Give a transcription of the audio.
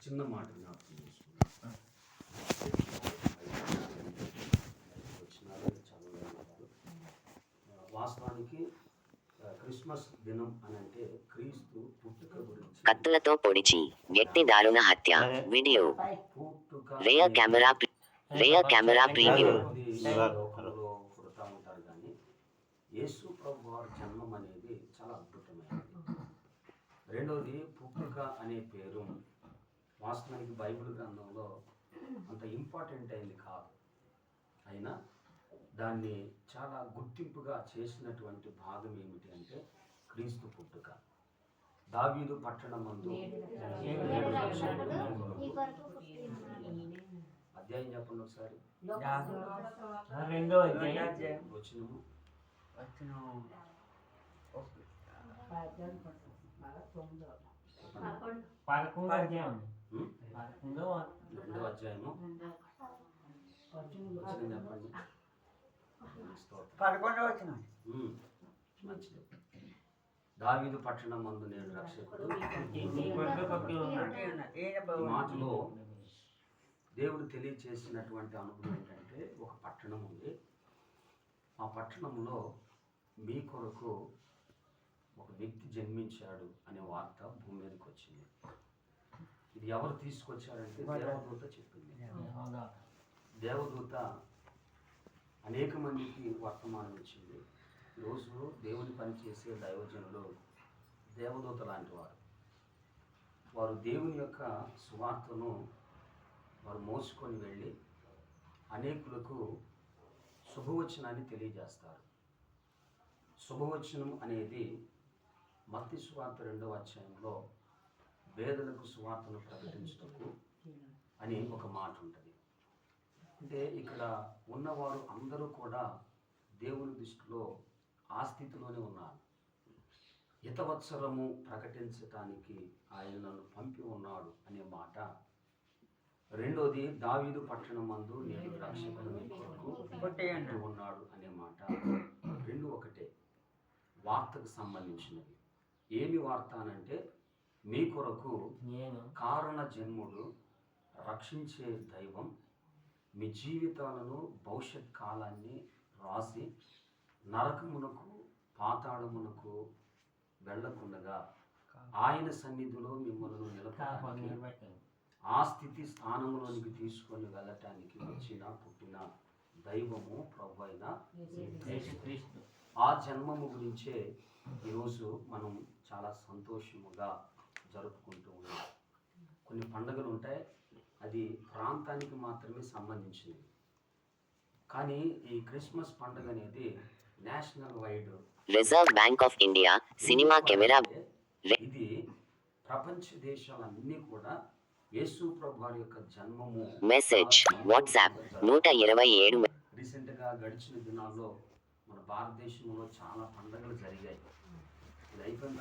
చిన్న మాట జ్ఞాపకం చేసుకున్నాను. వాస్తవానికి క్రిస్మస్ దినం అని అంటే క్రీస్తు పుట్టుక గురించి కత్తులతో పొడిచి వ్యక్తి దారుణ హత్య వీడియో పుట్టుక రేయర్ కెమెరా ప్రీవ్యూ లోకంలో పుడతా ఉంటారు, కానీ యేసు ప్రభు వారి జన్మం అనేది చాలా అద్భుతమైనది. రెండవది, పుట్టుక అనే పేరు వాస్తవానికి బైబిల్ గ్రంథంలో అంత ఇంపార్టెంట్ అయింది కాదు, అయినా దాన్ని చాలా గుర్తింపుగా చేసినటువంటి భాగం ఏమిటి అంటే క్రీస్తు పుట్టుక. దావీదు పట్టణమందు అధ్యాయం చెప్పండి ఒకసారి. 2వ అధ్యాయం వచనము 11వ అధ్యాయం 2వ అధ్యాయము వచనం చెప్పండి. 11వ వచనం. మంచిది. దావీదు పట్టణమందు నేడు రక్షకుడు. ఈ మాటలో దేవుడు తెలియచేసినటువంటి అనుభవం ఏంటంటే, ఒక పట్టణం ఉంది, ఆ పట్టణంలో మీ కొరకు ఒక వ్యక్తి జన్మించాడు అనే వార్త భూమి మీదకి వచ్చింది. ఇది ఎవరు తీసుకొచ్చారంటే దేవదూత చెప్పింది. దేవదూత అనేక మందికి వర్తమానం ఇచ్చింది. ఈరోజు దేవుని పని చేసే దైవజనులు దేవదూత లాంటి వారు. వారు దేవుని యొక్క సువార్తను వారు మోసుకొని వెళ్ళి అనేకులకు శుభవచనాన్ని తెలియజేస్తారు. శుభవచనం అనేది మత్తయి సువార్త 2వ అధ్యాయంలో పేదలకు సువార్తను ప్రకటించుటకు అని ఒక మాట ఉంటుంది. అంటే ఇక్కడ ఉన్నవారు అందరూ కూడా దేవుని దృష్టిలో ఆ స్థితిలోనే ఉన్నారు. హితవత్సరము ప్రకటించటానికి ఆయన నన్ను పంపి ఉన్నాడు అనే మాట. రెండోది, దావీదు పట్టణమందు నేడు రక్షకుడు మీ కొరకు ఉన్నాడు అనే మాట. రెండు ఒకటే, వార్తకు సంబంధించినవి. ఏమి వార్త అనంటే, మీ కొరకు కారణ జన్ముడు రక్షించే దైవం మీ జీవితాలను భవిష్యత్ కాలాన్ని రాసి నరకమునకు పాతాళమునకు వెళ్ళకుండగా ఆయన సన్నిధిలో మిమ్మల్ని నిలపడానికి, ఆ స్థితి స్థానంలోనికి తీసుకొని వెళ్ళటానికి వచ్చిన పుట్టిన దైవము ప్రభు అయిన యేసుక్రీస్తు. ఆ జన్మము గురించే ఈరోజు మనం చాలా సంతోషముగా జరుపుకుంటూ ఉన్నాం. కొన్ని పండుగలు ఉంటాయి, అది ప్రాంతానికి మాత్రమే సంబంధించినవి, కానీ ఈ క్రిస్మస్ పండుగ అనేది national wide. Reserve bank of India cinema camera. ఇది ప్రపంచ దేశాలన్నీ కూడా యేసు ప్రభు వారి యొక్క జన్మము మెసేజ్ వాట్సాప్ 127. రీసెంట్గా గడిచిన దినాల్లో మన భారతదేశంలో చాలా పండుగలు జరిగాయి. ఇది అయిపోయిన